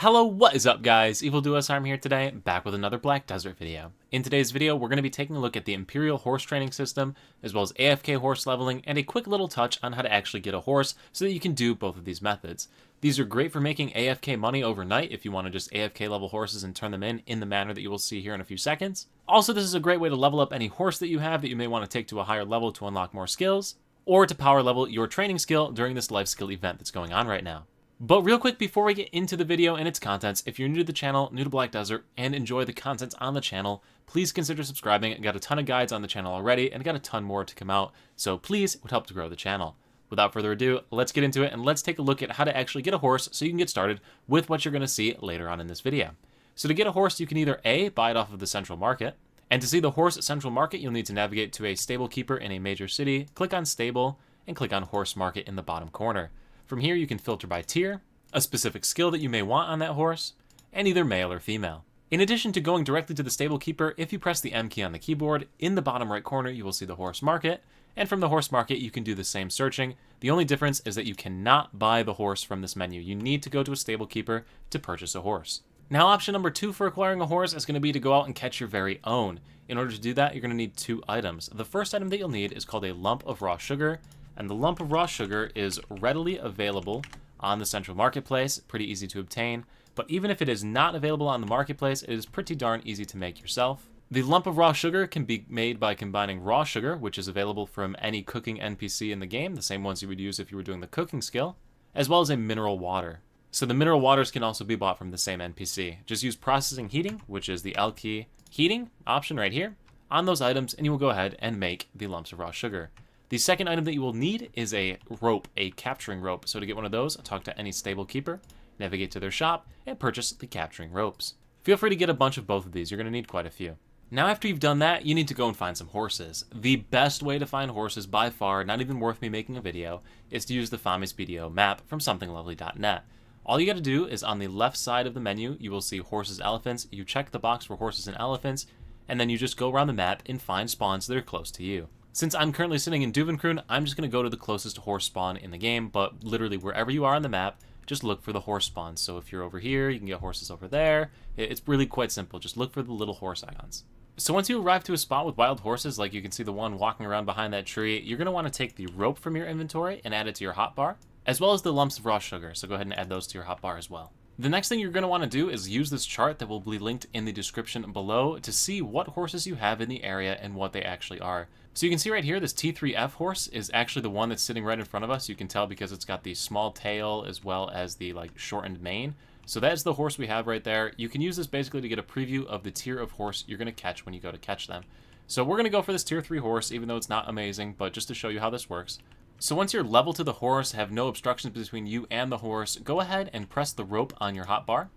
Hello, what is up guys? EvilDuosArm here today, back with another Black Desert video. In today's video, we're going to be taking a look at the Imperial horse training system, as well as AFK horse leveling, and a quick little touch on how to actually get a horse so that you can do both of these methods. These are great for making AFK money overnight if you want to just AFK level horses and turn them in the manner that you will see here in a few seconds. Also, this is a great way to level up any horse that you have that you may want to take to a higher level to unlock more skills, or to power level your training skill during this life skill event that's going on right now. But real quick, before we get into the video and its contents, if you're new to the channel, new to Black Desert, and enjoy the contents on the channel, please consider subscribing. I got a ton of guides on the channel already, and I got a ton more to come out, so please, it would help to grow the channel. Without further ado, let's get into it, and let's take a look at how to actually get a horse so you can get started with what you're going to see later on in this video. So to get a horse, you can either A, buy it off of the central market, and to see the horse at central market, you'll need to navigate to a stable keeper in a major city, click on stable, and click on horse market in the bottom corner. From here, you can filter by tier, a specific skill that you may want on that horse, and either male or female. In addition to going directly to the stable keeper, if you press the M key on the keyboard, in the bottom right corner you will see the horse market, and from the horse market you can do the same searching. The only difference is that you cannot buy the horse from this menu. You need to go to a stable keeper to purchase a horse. Now option number 2 for acquiring a horse is going to be to go out and catch your very own. In order to do that, you're going to need 2 items. The first item that you'll need is called a lump of raw sugar, and the lump of raw sugar is readily available on the central marketplace, pretty easy to obtain, but even if it is not available on the marketplace, it is pretty darn easy to make yourself. The lump of raw sugar can be made by combining raw sugar, which is available from any cooking NPC in the game, the same ones you would use if you were doing the cooking skill, as well as a mineral water. So the mineral waters can also be bought from the same NPC. Just use processing heating, which is the L key heating option right here, on those items, and you will go ahead and make the lumps of raw sugar. The second item that you will need is a rope, a capturing rope. So to get one of those, talk to any stable keeper, navigate to their shop, and purchase the capturing ropes. Feel free to get a bunch of both of these. You're going to need quite a few. Now after you've done that, you need to go and find some horses. The best way to find horses by far, not even worth me making a video, is to use the Famis BDO map from somethinglovely.net. All you got to do is on the left side of the menu, you will see horses, elephants. You check the box for horses and elephants, and then you just go around the map and find spawns that are close to you. Since I'm currently sitting in Duvenkroon, I'm just going to go to the closest horse spawn in the game, but literally wherever you are on the map, just look for the horse spawns. So if you're over here, you can get horses over there. It's really quite simple. Just look for the little horse icons. So once you arrive to a spot with wild horses, like you can see the one walking around behind that tree, you're going to want to take the rope from your inventory and add it to your hotbar, as well as the lumps of raw sugar. So go ahead and add those to your hotbar as well. The next thing you're going to want to do is use this chart that will be linked in the description below to see what horses you have in the area and what they actually are. So you can see right here, this T3F horse is actually the one that's sitting right in front of us. You can tell because it's got the small tail as well as the shortened mane. So that's the horse we have right there. You can use this basically to get a preview of the tier of horse you're going to catch when you go to catch them. So we're going to go for this tier 3 horse, even though it's not amazing, but just to show you how this works. So once you're level to the horse, have no obstructions between you and the horse, go ahead and press the rope on your hotbar.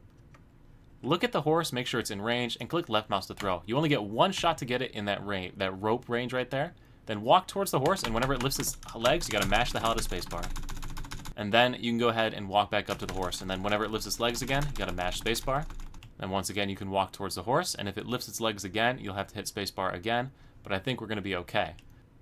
Look at the horse, make sure it's in range, and click left mouse to throw. You only get one shot to get it in that rope range right there. Then walk towards the horse, and whenever it lifts its legs, you gotta mash the hell out of spacebar. And then you can go ahead and walk back up to the horse, and then whenever it lifts its legs again, you gotta mash spacebar. And once again, you can walk towards the horse, and if it lifts its legs again, you'll have to hit spacebar again, but I think we're gonna be okay.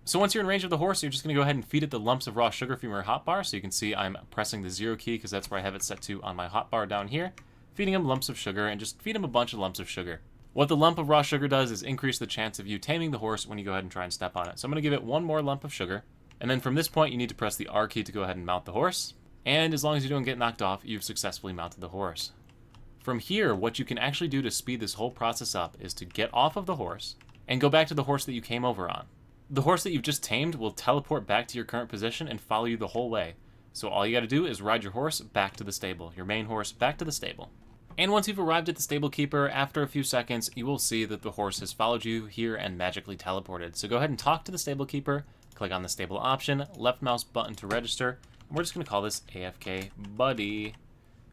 So once you're in range of the horse, you're just going to go ahead and feed it the lumps of raw sugar from your hotbar. So you can see I'm pressing the 0 key because that's where I have it set to on my hotbar down here. Feeding him lumps of sugar, and just feed him a bunch of lumps of sugar. What the lump of raw sugar does is increase the chance of you taming the horse when you go ahead and try and step on it. So I'm going to give it one more lump of sugar. And then from this point, you need to press the R key to go ahead and mount the horse. And as long as you don't get knocked off, you've successfully mounted the horse. From here, what you can actually do to speed this whole process up is to get off of the horse and go back to the horse that you came over on. The horse that you've just tamed will teleport back to your current position and follow you the whole way. So all you got to do is ride your horse back to the stable, your main horse back to the stable. And once you've arrived at the stable keeper, after a few seconds, you will see that the horse has followed you here and magically teleported. So go ahead and talk to the stable keeper, click on the stable option, left mouse button to register, and we're just going to call this AFK Buddy.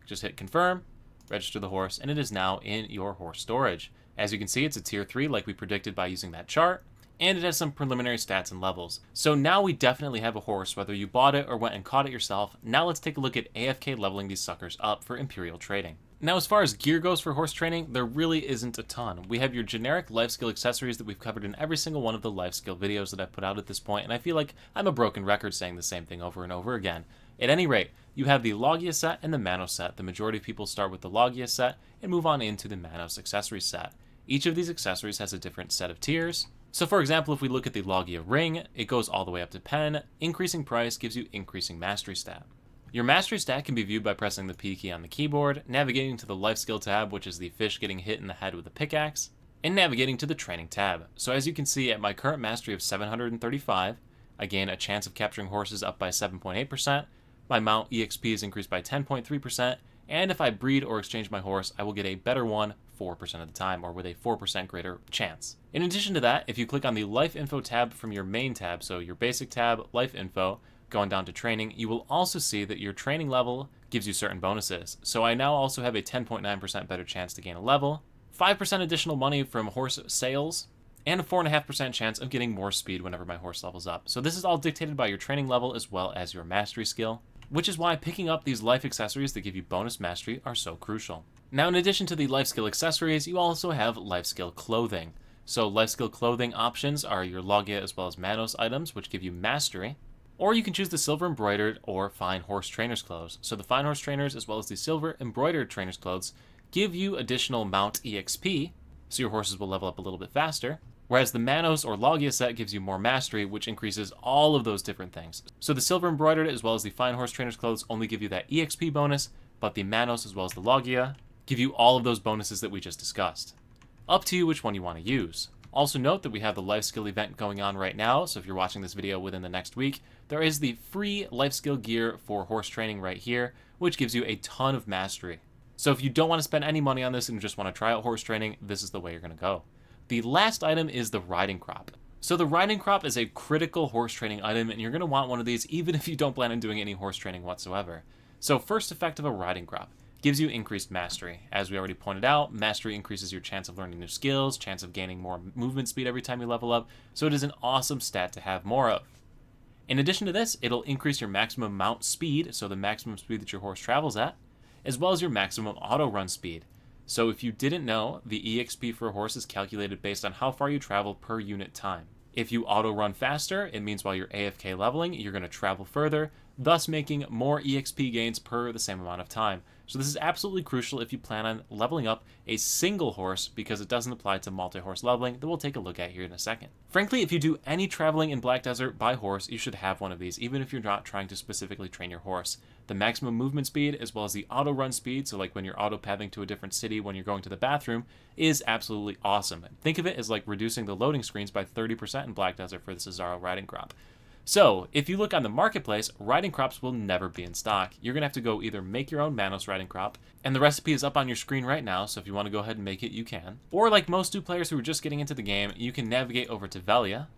Just hit confirm, register the horse, and it is now in your horse storage. As you can see, it's a tier 3 like we predicted by using that chart. And it has some preliminary stats and levels. So now we definitely have a horse, whether you bought it or went and caught it yourself. Now let's take a look at AFK leveling these suckers up for Imperial trading. Now as far as gear goes for horse training, there really isn't a ton. We have your generic life skill accessories that we've covered in every single one of the life skill videos that I've put out at this point, and I feel like I'm a broken record saying the same thing over and over again. At any rate, you have the Logia set and the Manos set. The majority of people start with the Logia set and move on into the Manos accessory set. Each of these accessories has a different set of tiers. So for example, if we look at the Logia ring, it goes all the way up to pen. Increasing price gives you increasing mastery stat. Your mastery stat can be viewed by pressing the P key on the keyboard, navigating to the life skill tab, which is the fish getting hit in the head with a pickaxe, and navigating to the training tab. So as you can see, at my current mastery of 735, I gain a chance of capturing horses up by 7.8%, my mount EXP is increased by 10.3%, and if I breed or exchange my horse, I will get a better one 4% of the time, or with a 4% greater chance. In addition to that, if you click on the Life Info tab from your main tab, so your basic tab, Life Info, going down to training, you will also see that your training level gives you certain bonuses. So I now also have a 10.9% better chance to gain a level, 5% additional money from horse sales, and a 4.5% chance of getting more speed whenever my horse levels up. So this is all dictated by your training level as well as your mastery skill, which is why picking up these life accessories that give you bonus mastery are so crucial. Now, in addition to the life skill accessories, you also have life skill clothing. So life skill clothing options are your Logia as well as Manos items, which give you mastery, or you can choose the silver embroidered or fine horse trainer's clothes. So the fine horse trainers as well as the silver embroidered trainer's clothes give you additional mount EXP, so your horses will level up a little bit faster, whereas the Manos or Logia set gives you more mastery, which increases all of those different things. So the silver embroidered as well as the fine horse trainer's clothes only give you that EXP bonus, but the Manos as well as the Logia give you all of those bonuses that we just discussed. Up to you which one you want to use. Also note that we have the life skill event going on right now, so if you're watching this video within the next week, there is the free life skill gear for horse training right here, which gives you a ton of mastery. So if you don't want to spend any money on this and just want to try out horse training, this is the way you're going to go. The last item is the riding crop. So the riding crop is a critical horse training item, and you're going to want one of these even if you don't plan on doing any horse training whatsoever. So first effect of a riding crop gives you increased mastery. As we already pointed out, mastery increases your chance of learning new skills, chance of gaining more movement speed every time you level up, so it is an awesome stat to have more of. In addition to this, it'll increase your maximum mount speed, so the maximum speed that your horse travels at, as well as your maximum auto run speed. So if you didn't know, the EXP for a horse is calculated based on how far you travel per unit time. If you auto run faster, it means while you're AFK leveling, you're going to travel further, thus making more EXP gains per the same amount of time. So this is absolutely crucial if you plan on leveling up a single horse, because it doesn't apply to multi-horse leveling that we'll take a look at here in a second. Frankly, if you do any traveling in Black Desert by horse, you should have one of these, even if you're not trying to specifically train your horse. The maximum movement speed as well as the auto run speed, so like when you're auto pathing to a different city when you're going to the bathroom, is absolutely awesome. Think of it as like reducing the loading screens by 30% in Black Desert for the Cesaro riding crop. So, if you look on the marketplace, riding crops will never be in stock. You're going to have to go either make your own Manos riding crop, and the recipe is up on your screen right now, so if you want to go ahead and make it, you can. Or like most new players who are just getting into the game, you can navigate over to Velia,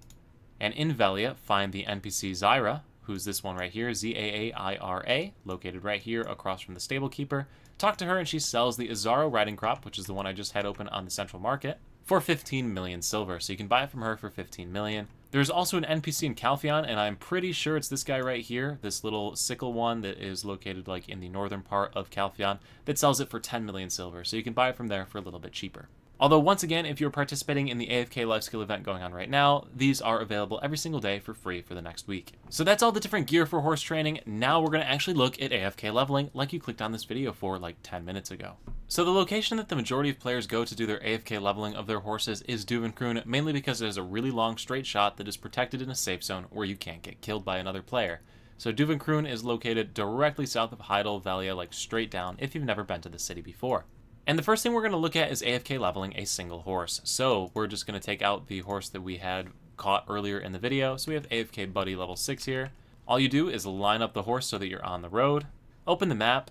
and in Velia, find the NPC Zyra, who's this one right here, Zaira, located right here across from the stable keeper. Talk to her and she sells the Azaro riding crop, which is the one I just had open on the central market, for 15 million silver. So you can buy it from her for 15 million. There's also an NPC in Calpheon, and I'm pretty sure it's this guy right here, this little sickle one that is located like in the northern part of Calpheon, that sells it for 10 million silver. So you can buy it from there for a little bit cheaper. Although, once again, if you're participating in the AFK life skill event going on right now, these are available every single day for free for the next week. So that's all the different gear for horse training. Now we're going to actually look at AFK leveling like you clicked on this video for like 10 minutes ago. So the location that the majority of players go to do their AFK leveling of their horses is Duvenkroon, mainly because it has a really long straight shot that is protected in a safe zone where you can't get killed by another player. So Duvenkroon is located directly south of Heidel, Velia, like straight down if you've never been to the city before. And the first thing we're going to look at is AFK leveling a single horse. So we're just going to take out the horse that we had caught earlier in the video. So we have AFK Buddy level 6 here. All you do is line up the horse so that you're on the road. Open the map.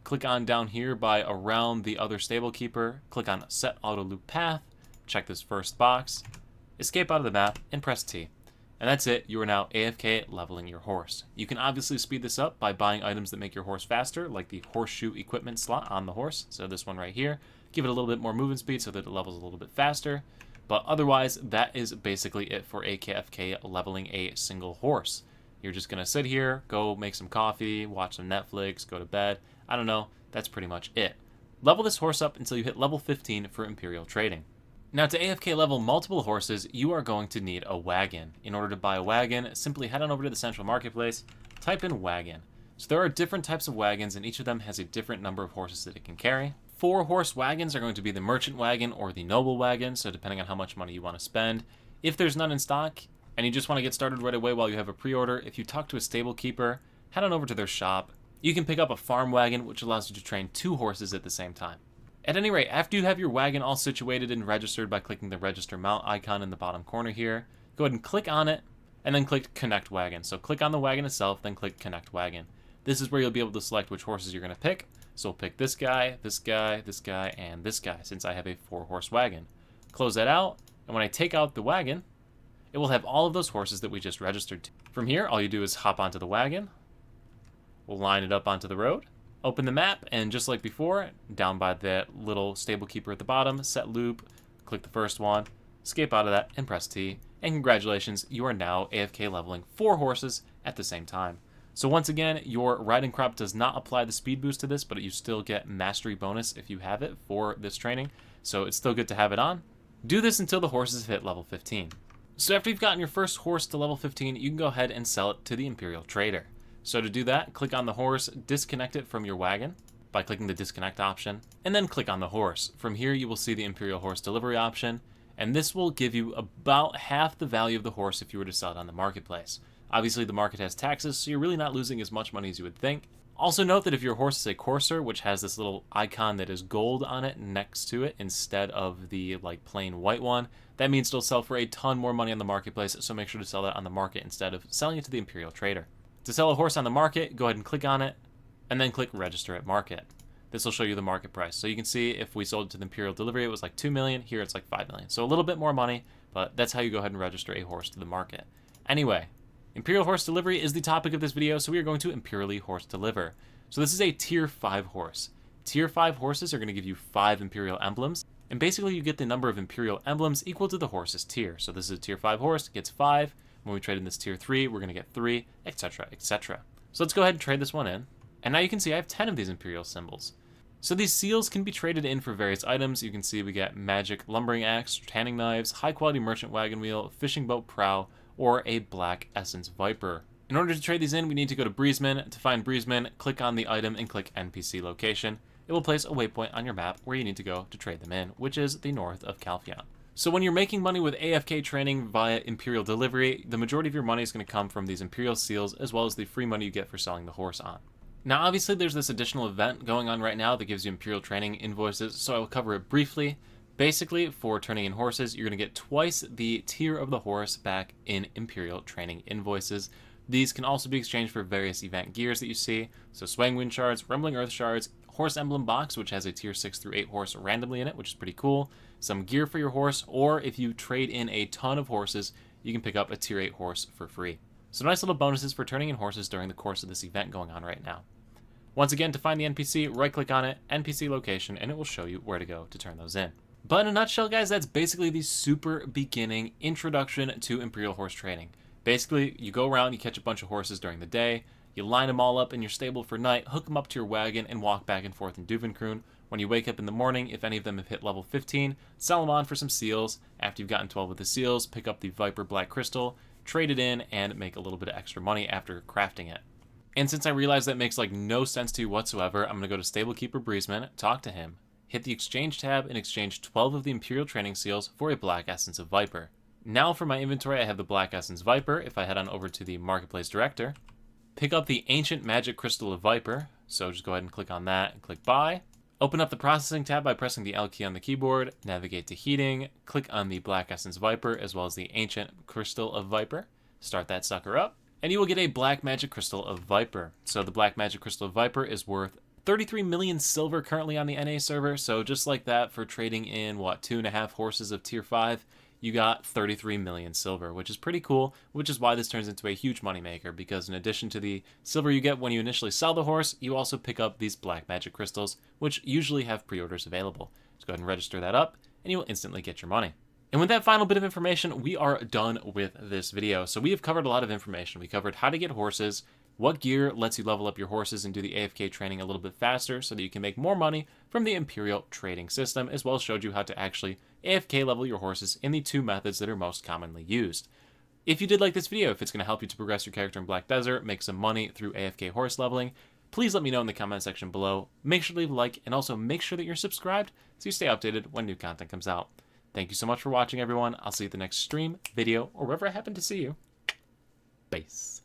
Click on down here by around the other stable keeper. Click on Set Auto Loop Path. Check this first box. Escape out of the map and press T. And that's it, you are now AFK leveling your horse. You can obviously speed this up by buying items that make your horse faster, like the horseshoe equipment slot on the horse, so this one right here. Give it a little bit more movement speed so that it levels a little bit faster. But otherwise, that is basically it for AFK leveling a single horse. You're just going to sit here, go make some coffee, watch some Netflix, go to bed. I don't know, that's pretty much it. Level this horse up until you hit level 15 for Imperial trading. Now, to AFK level multiple horses, you are going to need a wagon. In order to buy a wagon, simply head on over to the central marketplace, type in wagon. So there are different types of wagons, and each of them has a different number of horses that it can carry. 4-horse wagons are going to be the merchant wagon or the noble wagon, so depending on how much money you want to spend. If there's none in stock, and you just want to get started right away while you have a pre-order, if you talk to a stable keeper, head on over to their shop. You can pick up a farm wagon, which allows you to train 2 horses at the same time. At any rate, after you have your wagon all situated and registered by clicking the register mount icon in the bottom corner here, go ahead and click on it, and then click connect wagon. So click on the wagon itself, then click connect wagon. This is where you'll be able to select which horses you're going to pick. So we'll pick this guy, this guy, this guy, and this guy, since I have a 4-horse wagon. Close that out, and when I take out the wagon, it will have all of those horses that we just registered to. From here, all you do is hop onto the wagon. We'll line it up onto the road. Open the map, and just like before, down by that little stable keeper at the bottom, set loop, click the first one, escape out of that, and press T. And congratulations, you are now AFK leveling 4 horses at the same time. So once again, your riding crop does not apply the speed boost to this, but you still get mastery bonus if you have it for this training. So it's still good to have it on. Do this until the horses hit level 15. So after you've gotten your first horse to level 15, you can go ahead and sell it to the Imperial trader. So to do that, click on the horse, disconnect it from your wagon by clicking the disconnect option, and then click on the horse. From here, you will see the Imperial horse delivery option, and this will give you about half the value of the horse if you were to sell it on the marketplace. Obviously, the market has taxes, so you're really not losing as much money as you would think. Also note that if your horse is a courser, which has this little icon that is gold on it next to it instead of the plain white one, that means it'll sell for a ton more money on the marketplace, so make sure to sell that on the market instead of selling it to the Imperial trader. To sell a horse on the market, go ahead and click on it, and then click register at market. This will show you the market price. So you can see if we sold it to the Imperial delivery, it was like 2 million, here it's like 5 million. So a little bit more money, but that's how you go ahead and register a horse to the market. Anyway, Imperial horse delivery is the topic of this video, so we are going to Imperially horse deliver. So this is a tier 5 horse. Tier 5 horses are going to give you 5 Imperial emblems, and basically you get the number of Imperial emblems equal to the horse's tier. So this is a tier 5 horse, gets 5. When we trade in this tier 3, we're going to get 3, etc., etc. So let's go ahead and trade this one in. And now you can see I have 10 of these Imperial symbols. So these seals can be traded in for various items. You can see we get magic lumbering axe, tanning knives, high quality merchant wagon wheel, fishing boat prow, or a black essence viper. In order to trade these in, we need to go to Breezeman. To find Breezeman, click on the item and click NPC location. It will place a waypoint on your map where you need to go to trade them in, which is the north of Calpheon. So when you're making money with AFK training via Imperial delivery, the majority of your money is going to come from these Imperial seals, as well as the free money you get for selling the horse on. Now obviously there's this additional event going on right now that gives you Imperial training invoices, so I will cover it briefly. Basically, for turning in horses, you're going to get twice the tier of the horse back in Imperial training invoices. These can also be exchanged for various event gears that you see, so Swaying Wind shards, Rumbling Earth shards, Horse Emblem box, which has a tier 6 through 8 horse randomly in it, which is pretty cool, some gear for your horse, or if you trade in a ton of horses, you can pick up a tier 8 horse for free. So nice little bonuses for turning in horses during the course of this event going on right now. Once again, to find the NPC, right-click on it, NPC location, and it will show you where to go to turn those in. But in a nutshell, guys, that's basically the super beginning introduction to Imperial horse training. Basically, you go around, you catch a bunch of horses during the day, you line them all up in your stable for night, hook them up to your wagon, and walk back and forth in Duvenkroon. When you wake up in the morning, if any of them have hit level 15, sell them on for some seals. After you've gotten 12 of the seals, pick up the Viper Black Crystal, trade it in, and make a little bit of extra money after crafting it. And since I realize that makes no sense to you whatsoever, I'm going to go to Stablekeeper Breezeman, talk to him, hit the exchange tab, and exchange 12 of the Imperial training seals for a Black Essence of Viper. Now for my inventory, I have the Black Essence Viper. If I head on over to the Marketplace Director, pick up the Ancient Magic Crystal of Viper, so just go ahead and click on that and click Buy. Open up the Processing tab by pressing the L key on the keyboard, navigate to Heating, click on the Black Essence Viper as well as the Ancient Crystal of Viper, start that sucker up, and you will get a Black Magic Crystal of Viper. So the Black Magic Crystal of Viper is worth 33 million silver currently on the NA server, so just like that, for trading in, 2.5 horses of tier 5, you got 33 million silver, which is pretty cool, which is why this turns into a huge moneymaker, because in addition to the silver you get when you initially sell the horse, you also pick up these Black Magic Crystals, which usually have pre-orders available. Just go ahead and register that up, and you will instantly get your money. And with that final bit of information, we are done with this video. So we have covered a lot of information. We covered how to get horses, what gear lets you level up your horses and do the AFK training a little bit faster so that you can make more money from the Imperial trading system, as well as showed you how to actually AFK level your horses in the 2 methods that are most commonly used. If you did like this video, if it's going to help you to progress your character in Black Desert, make some money through AFK horse leveling, please let me know in the comment section below. Make sure to leave a like, and also make sure that you're subscribed so you stay updated when new content comes out. Thank you so much for watching, everyone. I'll see you at the next stream, video, or wherever I happen to see you. Peace.